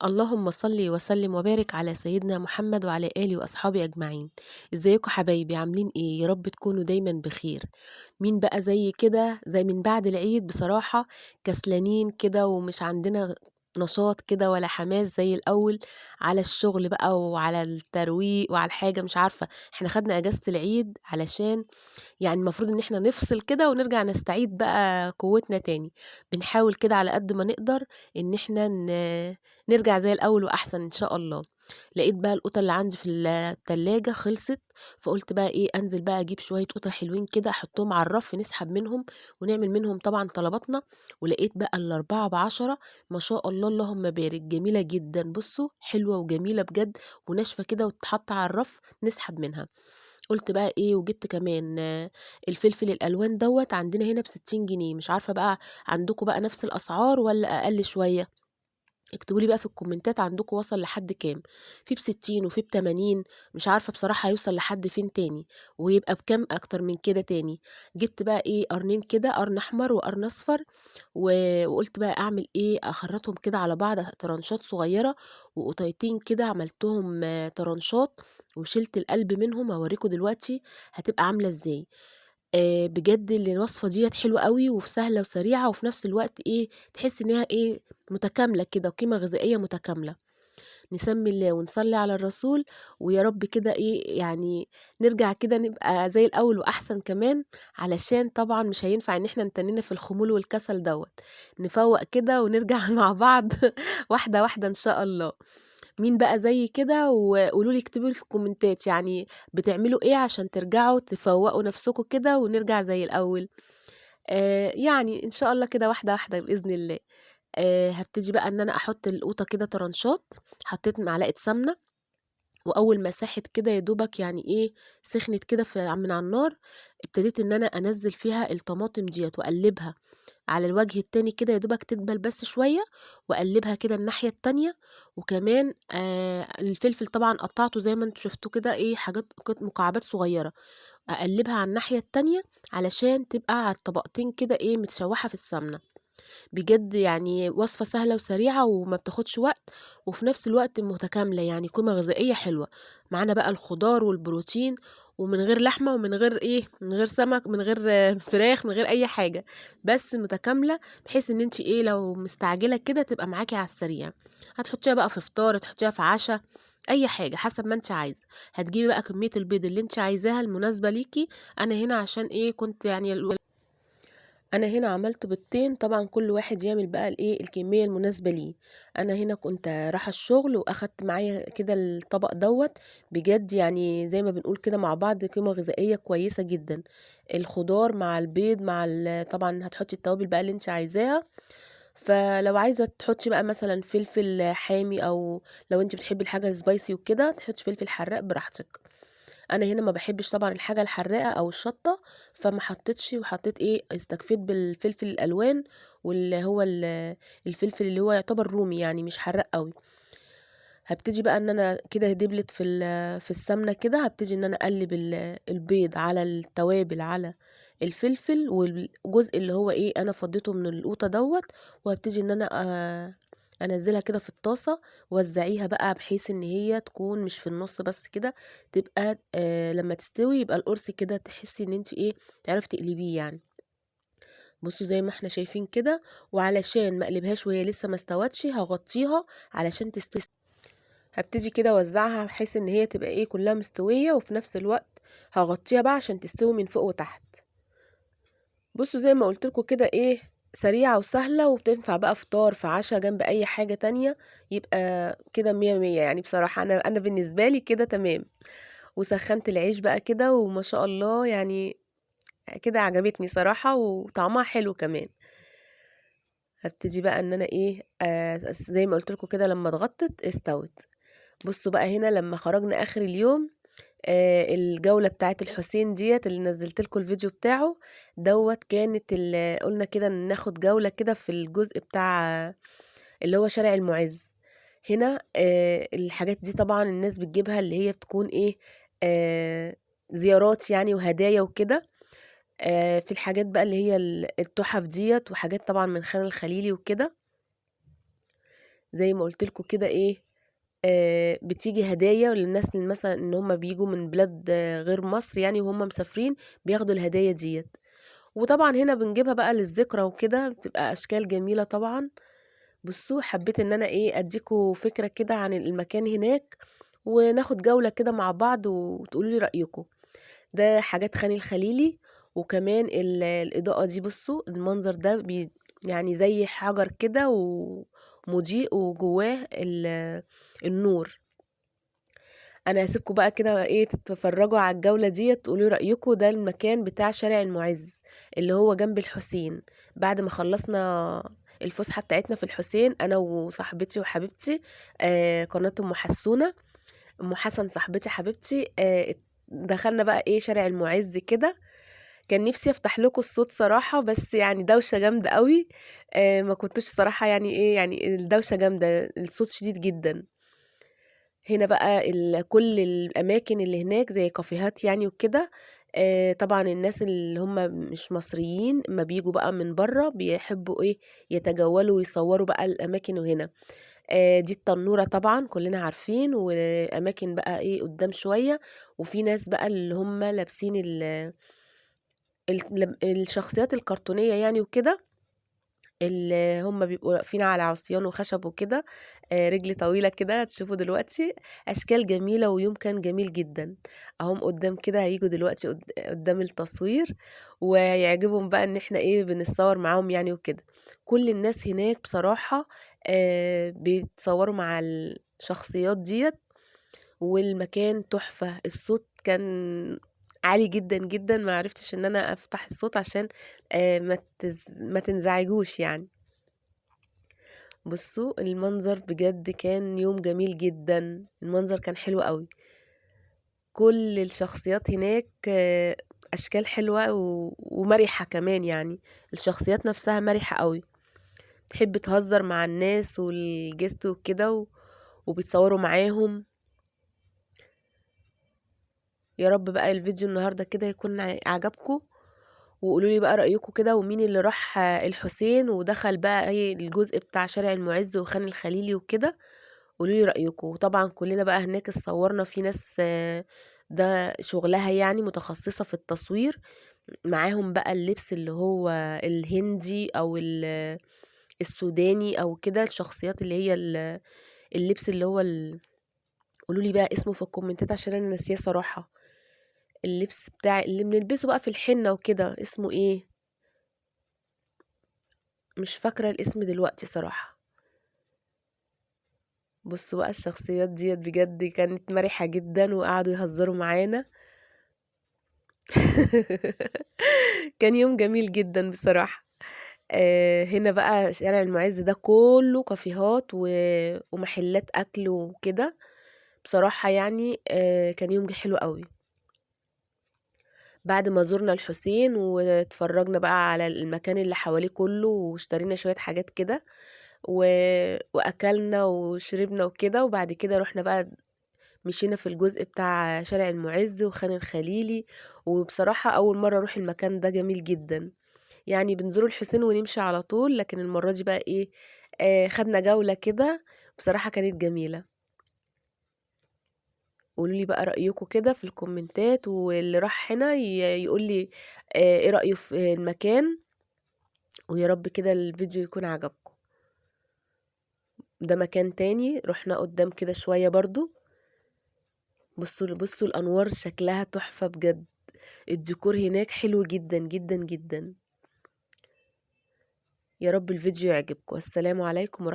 اللهم صل وسلم وبارك على سيدنا محمد وعلى آله وأصحابه أجمعين. ازيكم حبايبي عاملين ايه؟ يا رب تكونوا دايما بخير. مين بقى زي كده زي من بعد العيد بصراحة كسلانين كده ومش عندنا نشاط كده ولا حماس زي الأول على الشغل بقى وعلى الترويق وعلى الحاجة مش عارفة. احنا خدنا أجازة العيد علشان يعني المفروض إن إحنا نفصل كده ونرجع نستعيد بقى قوتنا تاني. بنحاول كده على قد ما نقدر إن إحنا نرجع زي الأول وأحسن إن شاء الله. لقيت بقى القطة اللي عندي في التلاجة خلصت، فقلت بقى إيه أنزل بقى أجيب شوية قطة حلوين كده أحطهم على الرف نسحب منهم ونعمل منهم طبعا طلباتنا. ولقيت بقى الأربعة بعشرة ما شاء الله اللهم بارك جميلة جدا، بصوا حلوة وجميلة بجد وناشفة كده وتتحط على الرف نسحب منها. قُلت بقى إيه وجِبت كمان الفلفل الألوان دوّة عندنا هنا ب60 جنيه، مش عارفة بقى عندكم بقى نفس الأسعار والّا أقل شوية؟ اكتبوا لي بقى في الكومنتات عندكم وصل لحد كام؟ في ب60 وفي ب80، مش عارفة بصراحة هيوصل لحد فين تاني، ويبقى بكام أكتر من كده تاني. جِبت بقى إيه قرنين كده، قرن أحمر وقرن أصفر و وقُلت بقى أعمل إيه، أخرّطهم كده على بعض طرنشات صغيّرة، وقطيتين كده عملتهم طرنشات وشِلت القلب منهم، هاورّيكم دلوقتي هتبقى عاملة إزاي. بجد الوصفة ديّة حلوة أوي سهلة وسريعة وفي نفس الوقت إيه، تحسّي إنها إيه، متكاملة كده وقيمة غذائية متكاملة. نسمّي الله ونصلّي على الرسول، ويا رب كده إيه، يعني نرجع كده نبقى زي الأول وأحسن كمان، علشان طبعًا مش هينفع إن إحنا نتنّينا في الخمول والكسل دوّة، نفوّق كده ونرجع مع بعض واحدة، واحدة إن شاء الله. مين بقى زيي كده وقولوا لي اكتبوا لي في الكومنتات يعني بتعملوا إيه عشان ترجعوا تفوّقوا نفسكم كده ونرجع زي الأول. يعني إن شاء الله كده واحدة، واحدة بإذن الله. هابتدي بقى إن أنا أحُط القوطة كده طرنشات، حطيت معلقة سمنة، وأول ما ساحت كده يا دوبك يعني إيه، سخنت كده من على النار، ابتديت إن أنا أنزّل فيها الطماطم ديّة وأقلّبها على الوجه التاني كده يا دوبك تدبل بس شوية، وأقلّبها كده الناحية التانية، وكمان الفلفل طبعًا قطّعته زي ما أنتم شفتوا كده إيه حاجات مكعبات صغيّرة، أقلّبها على الناحية التانية علشان تبقى على الطبقتين كده إيه متشوّحة في السمنة. بجد يعني وصفة سهلة وسريعة وما بتاخدش وقت، وفي نفس الوقت متكاملة يعني قيمة غذائية حلوة. معانا بقى الخضار والبروتين ومن غير لحمة ومن غير إيه، من غير سمك، من غير فراخ، من غير أي حاجة، بس متكاملة بحيث إن أنتِ إيه، لو مستعجلة كده تبقى معاكِ على السريع. هتحطيها بقى في فطار، تحطيها في عشا، أي حاجة حسب ما أنتِ عايزة. هتجيبي بقى كمية البيض اللي أنتِ عايزاها المناسبة ليكِ. أنا هنا عشان إيه، كنت يعني أنا هنا عملت بيضتين، طبعًا كل واحد يعمل بقى الإيه، الكمية المناسبة ليه. أنا هنا كنت رايحة الشغل وأخدت معايا كده الطبق دوّة، بجد يعني زي ما بنقول كده مع بعض قيمة غذائية كويسة جدًا. الخضار مع البيض مع طبعًا هتحطي التوابل بقى اللي أنتِ عايزاها، فلو عايزة تحطي بقى مثلًا فلفل حامي أو لو أنتِ بتحبي الحاجة spicy وكده تحطي فلفل حراق براحتك. أنا هنا ما باحبش طبعًا الحاجة الحراقة أو الشطة، فما حطيتش وحطيت إيه، استكفيت بالفلفل الألوان واللي هو الفلفل اللي هو يعتبر رومي يعني مش حراق أوي. هابتدي بقى إن أنا كده دبلت في السمنة كده، هابتدي إن أنا أقلّب البيض على التوابل على الفلفل والجزء اللي هو إيه، أنا فضيته من القوطة دوّة، وهابتدي إن أنا أنزّلها كده في الطاسة، وزّعيها بقى بحيث إن هي تكون مش في النُص بس كده، تبقى لمّا تستوي يبقى القرص كده تحسّي إن أنتِ إيه، تعرفي تقلبيه يعني. بُصّوا زي ما إحنا شايفين كده، وعلشان ما أقلبهاش وهي لسه ما استوتش هاغطّيها علشان هابتدي كده أوزّعها بحيث إن هي تبقى إيه، كلّها مستوية وفي نفس الوقت هاغطّيها بقى عشان تستوي من فوق وتحت. بُصّوا زي ما قُلت لكم كده إيه، سريعة وسهلة وبتنفع بقى فطار، في عشا، جنب أي حاجة تانية، يبقى كده مِيَّة، مِيَّة يعني بصراحة أنا بالنسبة لي كده تمام. وسخّنت العيش بقى كده وما شاء الله يعني كده عجبتني صراحة وطعمها حلو كمان. هابتدي بقى إن أنا إيه، زي ما قُلت لكم كده لمّا اتغطِّت استوت. بُصّوا بقى هنا لمّا خرجنا آخر اليوم الجولة بتاعة الحسين ديّة اللي نزّلت لكم الفيديو بتاعه، دوّة كانت قُلنا كده ناخد جولة كده في الجزء بتاع اللي هو شارع المُعز. هنا الحاجات دي طبعًا الناس بتجيبها اللي هي بتكون إيه، آآ زيارات يعني وهدايا وكده. في الحاجات بقى اللي هي التُحَف ديّة وحاجات طبعًا من خان الخليلي وكده. زي ما قُلت لكم كده إيه، بتيجي هدايا للناس اللي مثلًا إن هُم بييجوا من بلاد غير مصر يعني وهُم مسافرين، بياخدوا الهدايا ديّة. وطبعًا هنا بنجيبها بقى للذكرى وكده، بتبقى أشكال جميلة طبعًا. بُصّوا، حبيت إن أنا إيه، أدّيكم فكرة كده عن المكان هناك، وناخد جولة كده مع بعض وتقولوا لي رأيكم. ده حاجات خان الخليلي، وكمان الإضاءة دي بُصّوا، المنظر ده يعني زي حجر كده ومضيء وجواه النور. أنا هاسيبكم بقى كده إيه، تتفرّجوا على الجولة ديّة تقولوا لي رأيكم. ده المكان بتاع شارع المُعز، اللي هو جنب الحسين. بعد ما خلّصنا الفسحة بتاعتنا في الحسين أنا وصاحبتي وحبيبتي، قناة أم حسونة، أم حسن صاحبتي حبيبتي، دخلنا بقى إيه، شارع المُعز كده. كان نِفْسي أفتح لكم الصوت صراحة، بس يعني دوشة جامدة أوي. ما كنتش صراحة يعني إيه، يعني الدوشة جامدة، الصوت شديد جدًا. هنا بقى كل الأماكن اللي هناك زي كافيهات يعني وكده. طبعًا الناس اللي هم مش مصريين أمّا بييجوا بقى من برّه بيحبّوا إيه، يتجولوا ويصوّروا بقى الأماكن وهنا. دي التنورة طبعًا كُلّنا عارفين، وأماكن بقى إيه قدّام شوية، وفي ناس بقى اللي هم لابسين الشخصيات الكرتونية يعني وكده، اللي هم بيبقوا واقفين على عصيان وخشب وكده، رجل طويلة كده هتشوفوا دلوقتي. أشكال جميلة ويوم كان جميل جدًا. أهُم قدّام كده هييجوا دلوقتي قدّام التصوير، وهيعجبهم بقى إن إحنا إيه، بنتصوّر معاهم يعني وكده. كل الناس هناك بصراحة بيتصوّروا مع الشخصيات ديّة، والمكان تحفة. الصوت كان عالي جدًا، جدًا، ما عرفتش إن أنا أفتح الصوت عشان ما تنزعجوش يعني. بُصّوا، المنظر بجد كان يوم جميل جدًا، المنظر كان حلو أوي. كل الشخصيات هناك أشكال حلوة ومَرِحة كمان يعني، الشخصيات نفسها مَرِحة أوي، تحب تهزر مع الناس والguest وكده وبيتصوروا معاهم. يا رب بقى الفيديو النهارده كده يكون عجبكم، وقولوا لي بقى رأيكم كده، ومين اللي راح الحسين ودخل بقى إيه الجزء بتاع شارع المُعز وخان الخليلي وكده. قولوا لي رأيكم. وطبعًا كلنا بقى هناك اتصورنا، في ناس ده شغلها يعني متخصصة في التصوير، معاهم بقى اللبس اللي هو الهندي أو السوداني أو كده، الشخصيات اللي هي اللبس اللي هو قولوا لي بقى اسمه في الكومنتات عشان أنا ناسياه صراحة. اللبس بتاع اللي بنلبسه بقى في الحنة وكده، اسمه إيه؟ مش فاكرة الاسم دلوقتي صراحة. بُصّوا بقى الشخصيات ديّة بجد كانت مَرِحة جدًا وقعدوا يهزروا معانا. كان يوم جميل جدًا بصراحة. هنا بقى شارع المُعز ده كُلّه كافيهات ومحلات أكل وكده. بصراحة يعني كان يوم حلو أوي. بعد ما زُرنا الحسين واتفرّجنا بقى على المكان اللي حواليه كُلّه واشترينا شوية حاجات كده، و وأكلنا وشربنا وكده، وبعد كده رُحنا بقى مشينا في الجزء بتاع شارع المُعز وخان الخليلي. وبصراحة أول مرّة أروح المكان ده جميل جدًا. يعني بنزور الحسين ونمشي على طول، لكن المرّة دي بقى إيه، خدنا جولة كده، بصراحة كانت جميلة. قولوا لي بقى رأيكم كده في الكومنتات، واللي راح هنا يقول لي إيه رأيه في المكان، ويا رب كده الفيديو يكون عجبكم. ده مكان تاني رُحنا قدّام كده شوية برضه. بُصّوا الأنوار شكلها تحفة بجد، الديكور هناك حلو جدًا، جدًا، جدًا. يا رب الفيديو يعجبكم. السلام عليكم